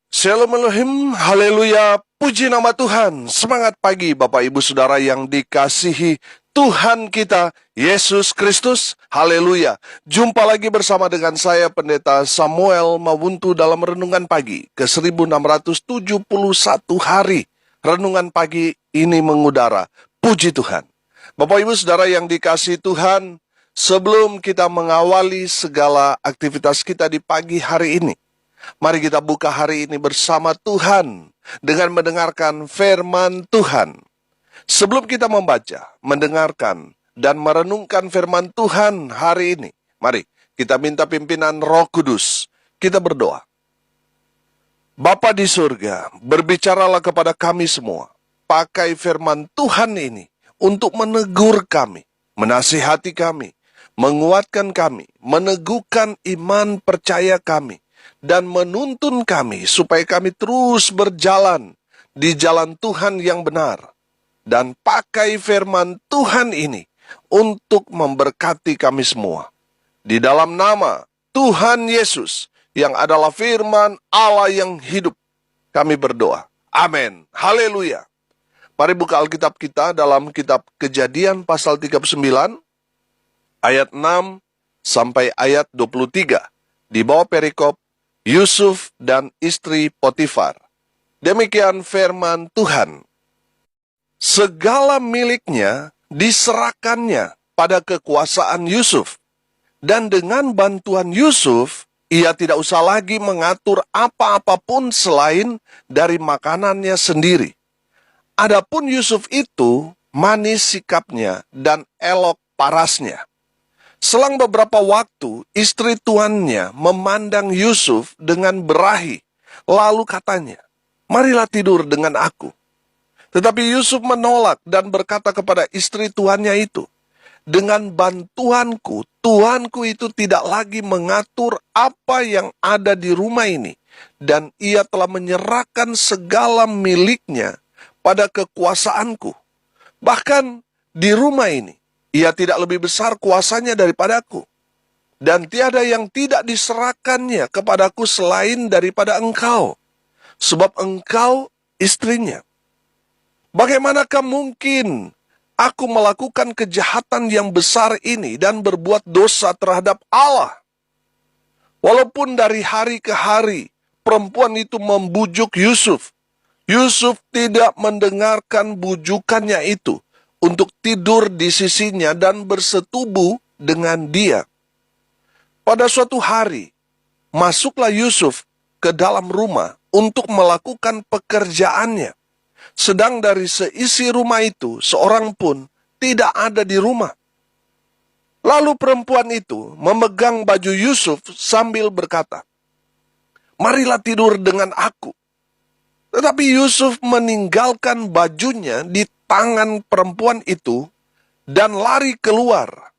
Shalom Elohim, haleluya, puji nama Tuhan. Semangat pagi Bapak Ibu Saudara yang dikasihi Tuhan kita, Yesus Kristus, haleluya. Jumpa lagi bersama dengan saya Pendeta Samuel Mawuntu dalam Renungan Pagi ke 1671 hari. Renungan pagi ini mengudara, puji Tuhan. Bapak Ibu Saudara yang dikasihi Tuhan, sebelum kita mengawali segala aktivitas kita di pagi hari ini, mari kita buka hari ini bersama Tuhan dengan mendengarkan firman Tuhan. Sebelum kita membaca, mendengarkan, dan merenungkan firman Tuhan hari ini, mari kita minta pimpinan Roh Kudus. Kita berdoa. Bapa di surga, berbicaralah kepada kami semua. Pakai firman Tuhan ini untuk menegur kami, menasihati kami, menguatkan kami, meneguhkan iman percaya kami, dan menuntun kami supaya kami terus berjalan di jalan Tuhan yang benar. Dan pakai firman Tuhan ini untuk memberkati kami semua. Di dalam nama Tuhan Yesus yang adalah firman Allah yang hidup, kami berdoa. Amin. Haleluya. Mari buka Alkitab kita dalam kitab Kejadian pasal 39 ayat 6 sampai ayat 23. Di bawah perikop Yusuf dan istri Potifar. Demikian firman Tuhan. Segala miliknya diserahkannya pada kekuasaan Yusuf. Dan dengan bantuan Yusuf, ia tidak usah lagi mengatur apa-apapun selain dari makanannya sendiri. Adapun Yusuf itu manis sikapnya dan elok parasnya. Selang beberapa waktu, istri tuannya memandang Yusuf dengan berahi, lalu katanya, "Marilah tidur dengan aku." Tetapi Yusuf menolak dan berkata kepada istri tuannya itu, "Dengan bantuanku, tuanku itu tidak lagi mengatur apa yang ada di rumah ini, dan ia telah menyerahkan segala miliknya pada kekuasaanku. Bahkan di rumah ini, ia tidak lebih besar kuasanya daripadaku. Dan tiada yang tidak diserahkannya kepadaku selain daripada engkau, sebab engkau istrinya. Bagaimanakah mungkin aku melakukan kejahatan yang besar ini dan berbuat dosa terhadap Allah?" Walaupun dari hari ke hari perempuan itu membujuk Yusuf, Yusuf tidak mendengarkan bujukannya itu untuk tidur di sisinya dan bersetubuh dengan dia. Pada suatu hari, masuklah Yusuf ke dalam rumah untuk melakukan pekerjaannya. Sedang dari seisi rumah itu, seorang pun tidak ada di rumah. Lalu perempuan itu memegang baju Yusuf sambil berkata, "Marilah tidur dengan aku." Tetapi Yusuf meninggalkan bajunya di tangan perempuan itu dan lari keluar.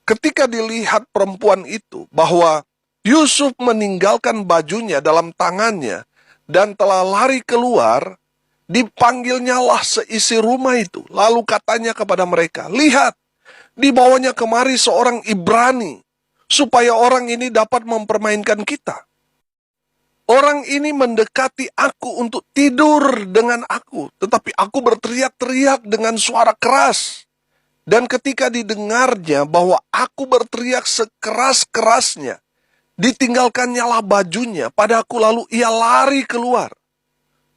Ketika dilihat perempuan itu bahwa Yusuf meninggalkan bajunya dalam tangannya dan telah lari keluar, dipanggilnyalah seisi rumah itu. Lalu katanya kepada mereka, "Lihat, dibawanya kemari seorang Ibrani, supaya orang ini dapat mempermainkan kita. Orang ini mendekati aku untuk tidur dengan aku, tetapi aku berteriak-teriak dengan suara keras. Dan ketika didengarnya bahwa aku berteriak sekeras-kerasnya, ditinggalkannyalah bajunya padaku, lalu ia lari keluar.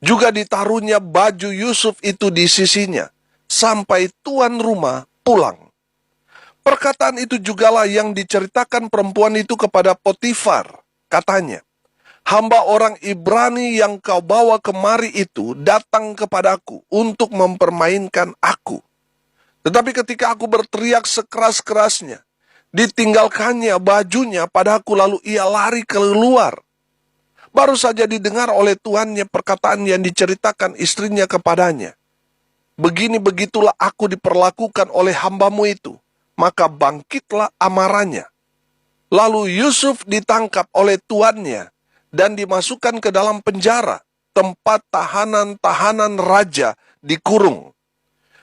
Juga ditaruhnya baju Yusuf itu di sisinya, sampai tuan rumah pulang." Perkataan itu jugalah yang diceritakan perempuan itu kepada Potifar. Katanya, "Hamba orang Ibrani yang kau bawa kemari itu datang kepadaku untuk mempermainkan aku. Tetapi ketika aku berteriak sekeras-kerasnya, ditinggalkannya bajunya padaku, lalu ia lari keluar." Baru saja didengar oleh tuannya perkataan yang diceritakan istrinya kepadanya. "Begini-begitulah aku diperlakukan oleh hambamu itu." Maka bangkitlah amarahnya. Lalu Yusuf ditangkap oleh tuannya dan dimasukkan ke dalam penjara, tempat tahanan-tahanan raja dikurung.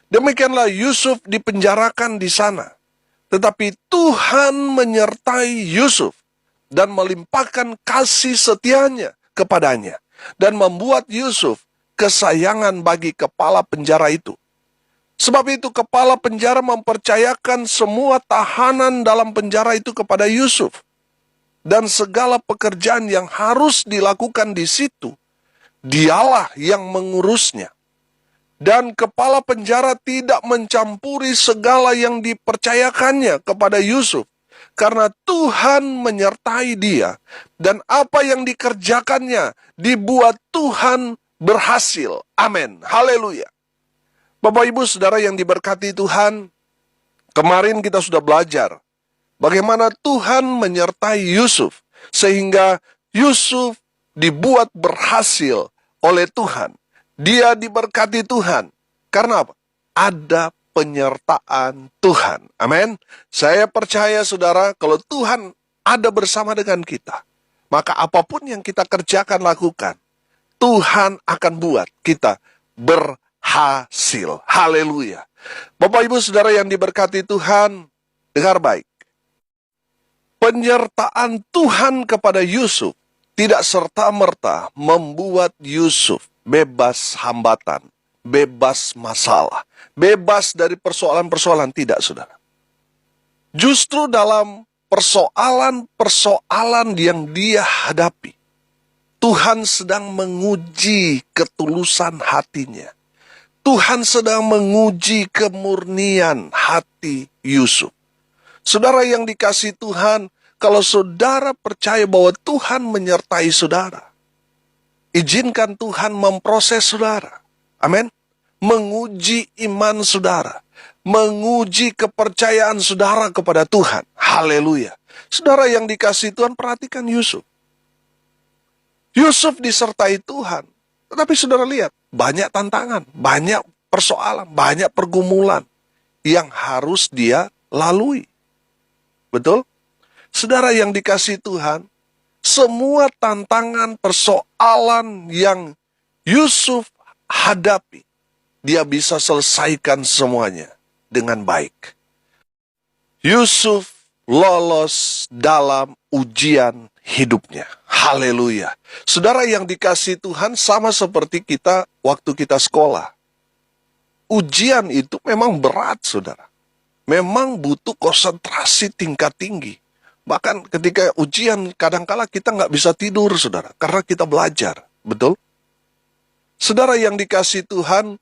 Demikianlah Yusuf dipenjarakan di sana. Tetapi Tuhan menyertai Yusuf dan melimpahkan kasih setianya kepadanya, dan membuat Yusuf kesayangan bagi kepala penjara itu. Sebab itu kepala penjara mempercayakan semua tahanan dalam penjara itu kepada Yusuf. Dan segala pekerjaan yang harus dilakukan di situ, dialah yang mengurusnya. Dan kepala penjara tidak mencampuri segala yang dipercayakannya kepada Yusuf, karena Tuhan menyertai dia, dan apa yang dikerjakannya dibuat Tuhan berhasil. Amin. Haleluya. Bapak Ibu Saudara yang diberkati Tuhan, kemarin kita sudah belajar bagaimana Tuhan menyertai Yusuf, sehingga Yusuf dibuat berhasil oleh Tuhan. Dia diberkati Tuhan. Karena apa? Ada penyertaan Tuhan. Amin. Saya percaya saudara, kalau Tuhan ada bersama dengan kita, maka apapun yang kita kerjakan, lakukan, Tuhan akan buat kita berhasil. Haleluya. Bapak Ibu Saudara yang diberkati Tuhan, dengar baik. Penyertaan Tuhan kepada Yusuf tidak serta-merta membuat Yusuf bebas hambatan, bebas masalah, bebas dari persoalan-persoalan. Tidak, saudara. Justru dalam persoalan-persoalan yang dia hadapi, Tuhan sedang menguji ketulusan hatinya. Tuhan sedang menguji kemurnian hati Yusuf. Saudara yang dikasihi Tuhan, kalau saudara percaya bahwa Tuhan menyertai saudara, izinkan Tuhan memproses saudara. Amin. Menguji iman saudara. Menguji kepercayaan saudara kepada Tuhan. Haleluya. Saudara yang dikasihi Tuhan, perhatikan Yusuf. Yusuf disertai Tuhan. Tetapi saudara lihat, banyak tantangan, banyak persoalan, banyak pergumulan yang harus dia lalui. Betul? Saudara yang dikasihi Tuhan, semua tantangan, persoalan yang Yusuf hadapi, dia bisa selesaikan semuanya dengan baik. Yusuf lolos dalam ujian hidupnya. Haleluya. Saudara yang dikasihi Tuhan, sama seperti kita waktu kita sekolah. Ujian itu memang berat, saudara. Memang butuh konsentrasi tingkat tinggi. Bahkan ketika ujian, kadangkala kita nggak bisa tidur, saudara. Karena kita belajar. Betul? Saudara yang dikasihi Tuhan,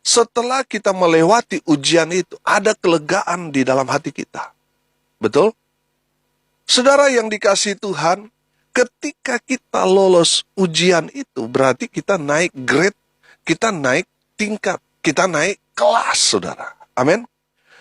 setelah kita melewati ujian itu, ada kelegaan di dalam hati kita. Betul? Saudara yang dikasihi Tuhan, ketika kita lolos ujian itu, berarti kita naik grade, kita naik tingkat, kita naik kelas, saudara. Amin.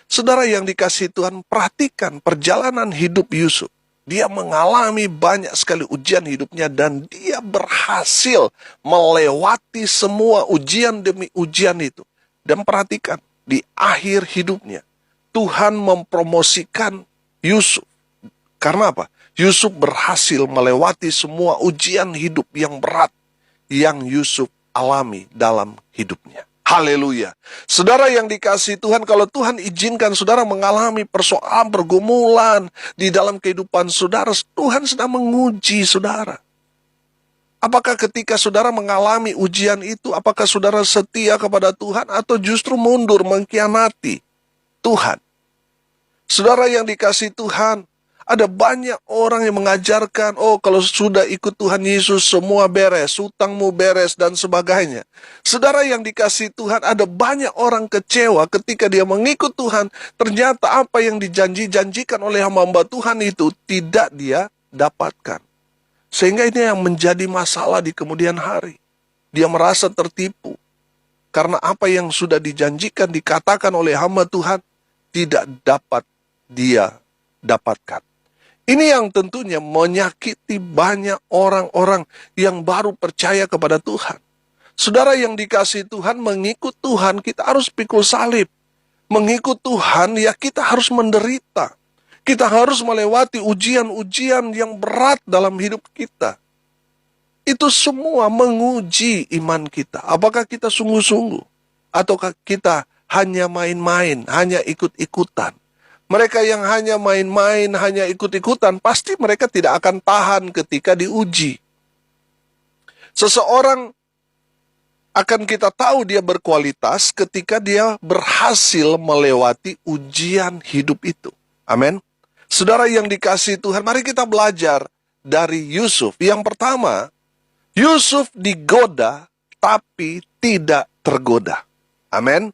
Saudara yang dikasihi Tuhan, perhatikan perjalanan hidup Yusuf. Dia mengalami banyak sekali ujian hidupnya dan dia berhasil melewati semua ujian demi ujian itu. Dan perhatikan, di akhir hidupnya, Tuhan mempromosikan Yusuf. Karena apa? Yusuf berhasil melewati semua ujian hidup yang berat yang Yusuf alami dalam hidupnya. Haleluya. Saudara yang dikasihi Tuhan, kalau Tuhan izinkan saudara mengalami persoalan, pergumulan di dalam kehidupan saudara, Tuhan sedang menguji saudara. Apakah ketika saudara mengalami ujian itu, apakah saudara setia kepada Tuhan atau justru mundur mengkhianati Tuhan? Saudara yang dikasihi Tuhan, ada banyak orang yang mengajarkan, oh kalau sudah ikut Tuhan Yesus semua beres, hutangmu beres dan sebagainya. Saudara yang dikasihi Tuhan, ada banyak orang kecewa ketika dia mengikut Tuhan, ternyata apa yang dijanjikan oleh hamba Tuhan itu tidak dia dapatkan. Sehingga ini yang menjadi masalah di kemudian hari. Dia merasa tertipu. Karena apa yang sudah dijanjikan, dikatakan oleh hamba Tuhan, tidak dapat dia dapatkan. Ini yang tentunya menyakiti banyak orang-orang yang baru percaya kepada Tuhan. Saudara yang dikasihi Tuhan, mengikut Tuhan kita harus pikul salib. Mengikut Tuhan ya kita harus menderita. Kita harus melewati ujian-ujian yang berat dalam hidup kita. Itu semua menguji iman kita. Apakah kita sungguh-sungguh? Ataukah kita hanya main-main, hanya ikut-ikutan? Mereka yang hanya main-main, hanya ikut-ikutan, pasti mereka tidak akan tahan ketika diuji. Seseorang akan kita tahu dia berkualitas ketika dia berhasil melewati ujian hidup itu. Amin. Saudara yang dikasihi Tuhan, mari kita belajar dari Yusuf. Yang pertama, Yusuf digoda tapi tidak tergoda. Amin.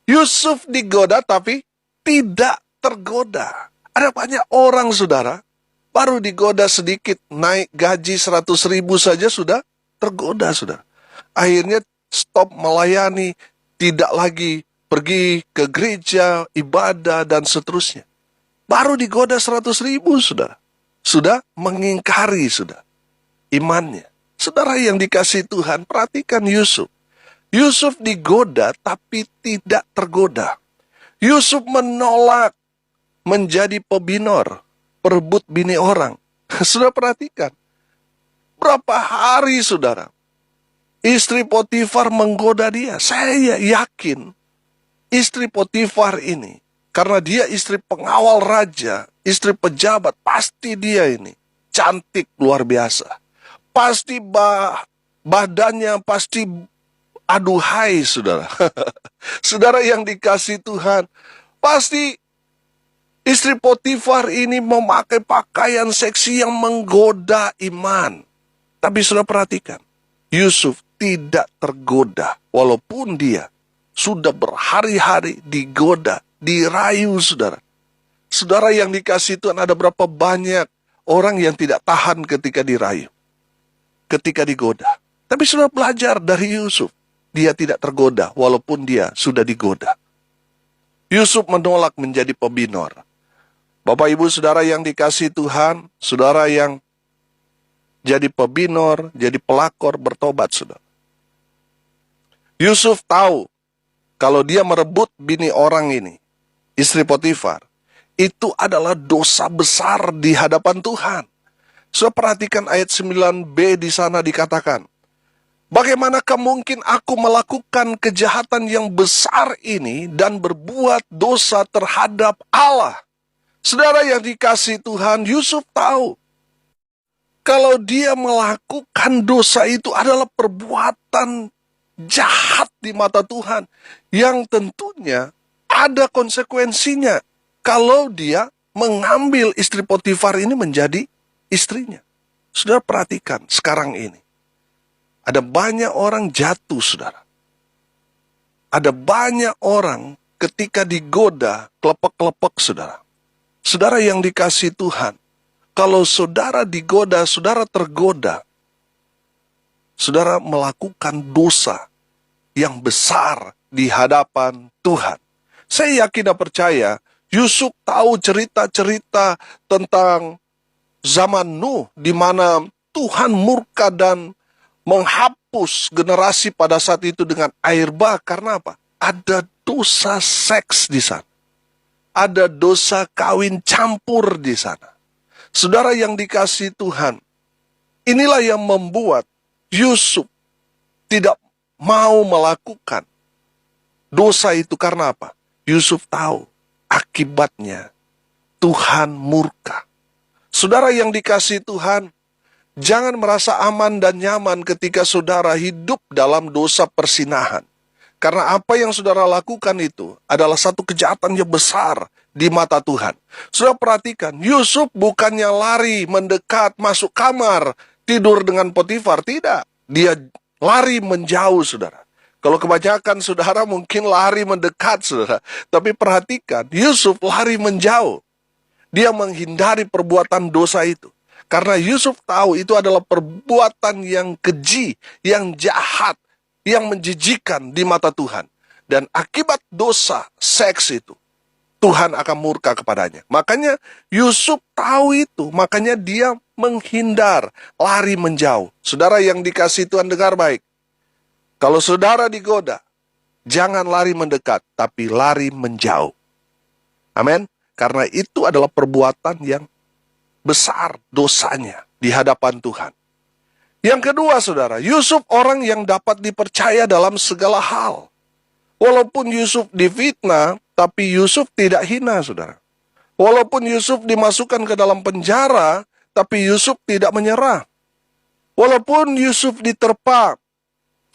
Yusuf digoda tapi tidak tergoda. Ada banyak orang, saudara, baru digoda sedikit, naik gaji 100.000 saja sudah tergoda, saudara. Akhirnya stop melayani, tidak lagi pergi ke gereja, ibadah, dan seterusnya. Baru digoda 100.000, saudara. Sudah mengingkari, sudah, imannya. Saudara yang dikasihi Tuhan, perhatikan Yusuf. Yusuf digoda tapi tidak tergoda. Yusuf menolak menjadi pebinor, perebut bini orang. Sudah perhatikan. Berapa hari, saudara, istri Potifar menggoda dia. Saya yakin istri Potifar ini, karena dia istri pengawal raja, istri pejabat, pasti dia ini cantik luar biasa. Pasti badannya pasti aduhai, saudara. Saudara yang dikasihi Tuhan, pasti istri Potifar ini memakai pakaian seksi yang menggoda iman. Tapi saudara perhatikan, Yusuf tidak tergoda, walaupun dia sudah berhari-hari digoda, dirayu, saudara. Saudara yang dikasihi Tuhan, ada berapa banyak orang yang tidak tahan ketika dirayu, ketika digoda. Tapi sudah belajar dari Yusuf, dia tidak tergoda walaupun dia sudah digoda. Yusuf menolak menjadi pebinor. Bapak ibu saudara yang dikasihi Tuhan, saudara yang jadi pebinor, jadi pelakor, bertobat, saudara. Yusuf tahu kalau dia merebut bini orang ini, istri Potifar, itu adalah dosa besar di hadapan Tuhan. Saudara perhatikan ayat 9b di sana dikatakan, bagaimanakah mungkin aku melakukan kejahatan yang besar ini dan berbuat dosa terhadap Allah? Saudara yang dikasihi Tuhan, Yusuf tahu kalau dia melakukan dosa itu adalah perbuatan jahat di mata Tuhan, yang tentunya ada konsekuensinya kalau dia mengambil istri Potifar ini menjadi istrinya. Saudara perhatikan sekarang ini, ada banyak orang jatuh, saudara. Ada banyak orang ketika digoda kelepek-kelepek, saudara. Saudara yang dikasihi Tuhan, kalau saudara digoda, saudara tergoda, saudara melakukan dosa yang besar di hadapan Tuhan. Saya yakin dan percaya, Yusuf tahu cerita-cerita tentang zaman Nuh, di mana Tuhan murka dan menghapus generasi pada saat itu dengan air bah. Karena apa? Ada dosa seks di sana. Ada dosa kawin campur di sana. Saudara yang dikasihi Tuhan, inilah yang membuat Yusuf tidak mau melakukan dosa itu. Karena apa? Yusuf tahu akibatnya Tuhan murka. Saudara yang dikasihi Tuhan, jangan merasa aman dan nyaman ketika saudara hidup dalam dosa persinahan. Karena apa yang saudara lakukan itu adalah satu kejahatan yang besar di mata Tuhan. Saudara perhatikan, Yusuf bukannya lari mendekat masuk kamar tidur dengan Potifar, tidak. Dia lari menjauh, saudara. Kalau kebanyakan saudara mungkin lari mendekat, saudara. Tapi perhatikan, Yusuf lari menjauh. Dia menghindari perbuatan dosa itu. Karena Yusuf tahu itu adalah perbuatan yang keji, yang jahat, yang menjijikan di mata Tuhan. Dan akibat dosa seks itu, Tuhan akan murka kepadanya. Makanya Yusuf tahu itu, makanya dia menghindar, lari menjauh. Saudara yang dikasihi Tuhan, dengar baik. Kalau saudara digoda, jangan lari mendekat, tapi lari menjauh. Amin. Karena itu adalah perbuatan yang besar dosanya di hadapan Tuhan. Yang kedua, saudara, Yusuf orang yang dapat dipercaya dalam segala hal. Walaupun Yusuf difitnah, tapi Yusuf tidak hina, saudara. Walaupun Yusuf dimasukkan ke dalam penjara, tapi Yusuf tidak menyerah. Walaupun Yusuf diterpa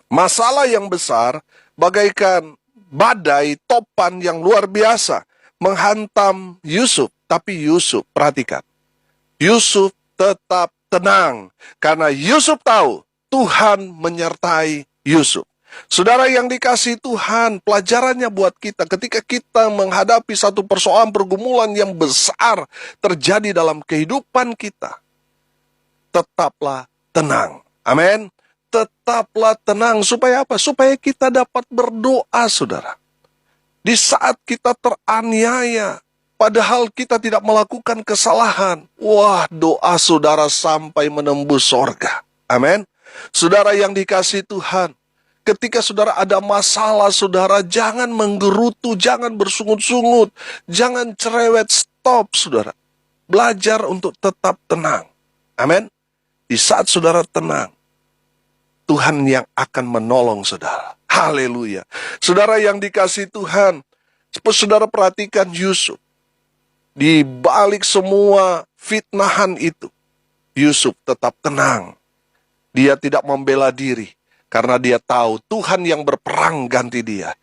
masalah yang besar, bagaikan badai topan yang luar biasa menghantam Yusuf. Tapi Yusuf, perhatikan, Yusuf tetap tenang karena Yusuf tahu Tuhan menyertai Yusuf. Saudara yang dikasihi Tuhan, pelajarannya buat kita ketika kita menghadapi satu persoalan pergumulan yang besar terjadi dalam kehidupan kita, tetaplah tenang. Amin. Tetaplah tenang. Supaya apa? Supaya kita dapat berdoa, saudara. Di saat kita teraniaya, padahal kita tidak melakukan kesalahan, wah, doa saudara sampai menembus sorga. Amin. Saudara yang dikasihi Tuhan, ketika saudara ada masalah, saudara jangan menggerutu, jangan bersungut-sungut, jangan cerewet, stop, saudara. Belajar untuk tetap tenang. Amin. Di saat saudara tenang, Tuhan yang akan menolong saudara. Haleluya. Saudara yang dikasihi Tuhan, saudara perhatikan Yusuf. Di balik semua fitnahan itu, Yusuf tetap tenang. Dia tidak membela diri, karena dia tahu Tuhan yang berperang ganti dia.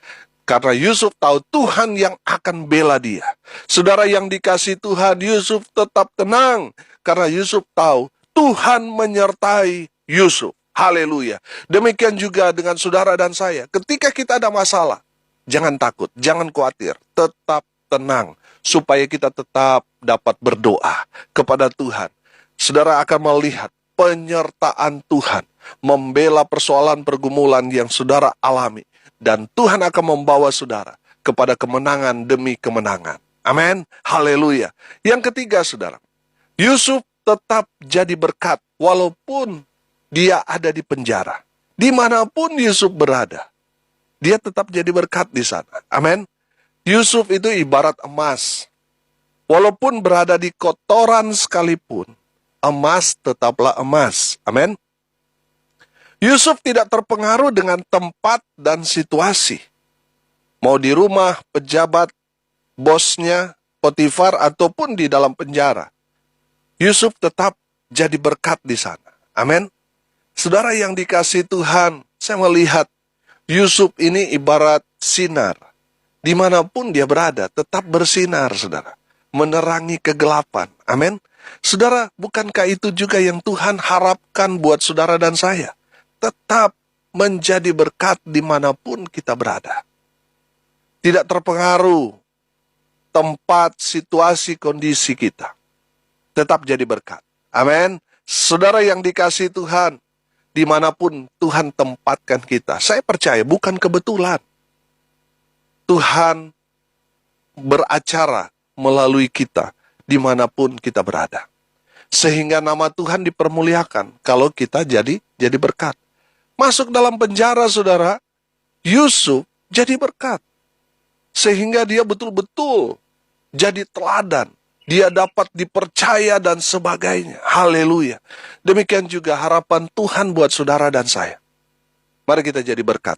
Karena Yusuf tahu Tuhan yang akan bela dia. Saudara yang dikasihi Tuhan, Yusuf tetap tenang, karena Yusuf tahu Tuhan menyertai Yusuf. Haleluya. Demikian juga dengan saudara dan saya. Ketika kita ada masalah, jangan takut, jangan khawatir. Tetap tenang, supaya kita tetap dapat berdoa kepada Tuhan. Saudara akan melihat penyertaan Tuhan membela persoalan pergumulan yang saudara alami. Dan Tuhan akan membawa saudara kepada kemenangan demi kemenangan. Amin. Haleluya. Yang ketiga, saudara, Yusuf tetap jadi berkat walaupun dia ada di penjara. Dimanapun Yusuf berada, dia tetap jadi berkat di sana. Amin. Yusuf itu ibarat emas. Walaupun berada di kotoran sekalipun, emas tetaplah emas. Amin. Yusuf tidak terpengaruh dengan tempat dan situasi. Mau di rumah, pejabat, bosnya, Potifar, ataupun di dalam penjara. Yusuf tetap jadi berkat di sana. Amin. Saudara yang dikasihi Tuhan, saya melihat Yusuf ini ibarat sinar. Dimanapun dia berada, tetap bersinar, saudara. Menerangi kegelapan. Amin. Saudara, bukankah itu juga yang Tuhan harapkan buat saudara dan saya? Tetap menjadi berkat dimanapun kita berada. Tidak terpengaruh tempat, situasi, kondisi kita. Tetap jadi berkat. Amin. Saudara yang dikasihi Tuhan, dimanapun Tuhan tempatkan kita, saya percaya bukan kebetulan. Tuhan beracara melalui kita dimanapun kita berada. Sehingga nama Tuhan dipermuliakan kalau kita jadi berkat. Masuk dalam penjara, saudara, Yusuf jadi berkat. Sehingga dia betul-betul jadi teladan. Dia dapat dipercaya dan sebagainya. Haleluya. Demikian juga harapan Tuhan buat saudara dan saya. Mari kita jadi berkat.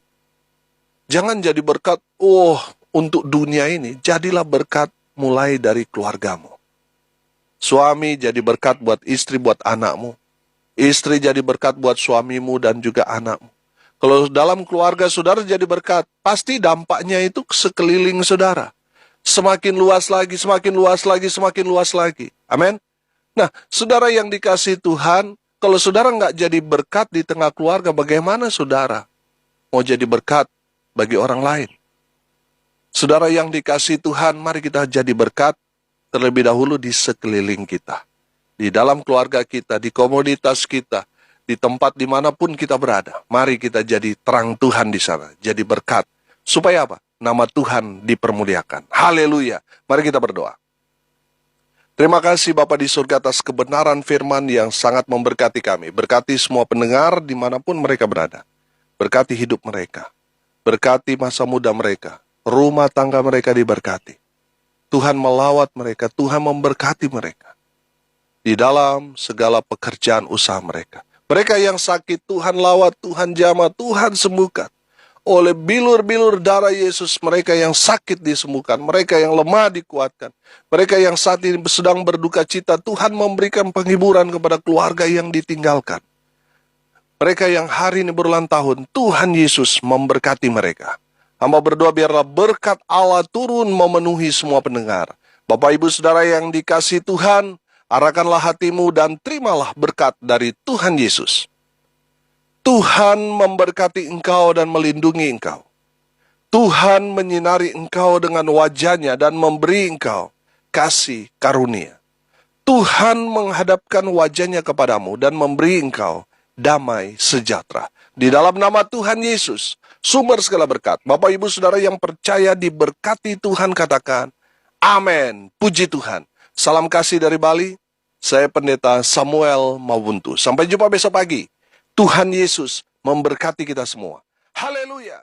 Jangan jadi berkat, untuk dunia ini. Jadilah berkat mulai dari keluargamu. Suami jadi berkat buat istri, buat anakmu. Istri jadi berkat buat suamimu dan juga anakmu. Kalau dalam keluarga saudara jadi berkat, pasti dampaknya itu sekeliling saudara. Semakin luas lagi, semakin luas lagi, semakin luas lagi. Amin. Nah, saudara yang dikasihi Tuhan, kalau saudara nggak jadi berkat di tengah keluarga, bagaimana saudara mau jadi berkat bagi orang lain? Saudara yang dikasihi Tuhan, mari kita jadi berkat terlebih dahulu di sekeliling kita. Di dalam keluarga kita, di komoditas kita, di tempat dimanapun kita berada. Mari kita jadi terang Tuhan di sana, jadi berkat. Supaya apa? Nama Tuhan dipermuliakan. Haleluya. Mari kita berdoa. Terima kasih Bapa di surga atas kebenaran firman yang sangat memberkati kami. Berkati semua pendengar dimanapun mereka berada. Berkati hidup mereka. Berkati masa muda mereka. Rumah tangga mereka diberkati. Tuhan melawat mereka. Tuhan memberkati mereka. Di dalam segala pekerjaan usaha mereka. Mereka yang sakit Tuhan lawat, Tuhan jamah, Tuhan sembuhkan. Oleh bilur-bilur darah Yesus, mereka yang sakit disembuhkan, mereka yang lemah dikuatkan, mereka yang saat ini sedang berduka cita, Tuhan memberikan penghiburan kepada keluarga yang ditinggalkan. Mereka yang hari ini berulang tahun, Tuhan Yesus memberkati mereka. Hamba berdoa biarlah berkat Allah turun memenuhi semua pendengar. Bapak Ibu Saudara yang dikasihi Tuhan, arahkanlah hatimu dan terimalah berkat dari Tuhan Yesus. Tuhan memberkati engkau dan melindungi engkau. Tuhan menyinari engkau dengan wajah-Nya dan memberi engkau kasih karunia. Tuhan menghadapkan wajah-Nya kepadamu dan memberi engkau damai sejahtera. Di dalam nama Tuhan Yesus, sumber segala berkat. Bapak Ibu Saudara yang percaya diberkati Tuhan, katakan, amin. Puji Tuhan. Salam kasih dari Bali. Saya Pendeta Samuel Mawuntu. Sampai jumpa besok pagi. Tuhan Yesus memberkati kita semua. Haleluya.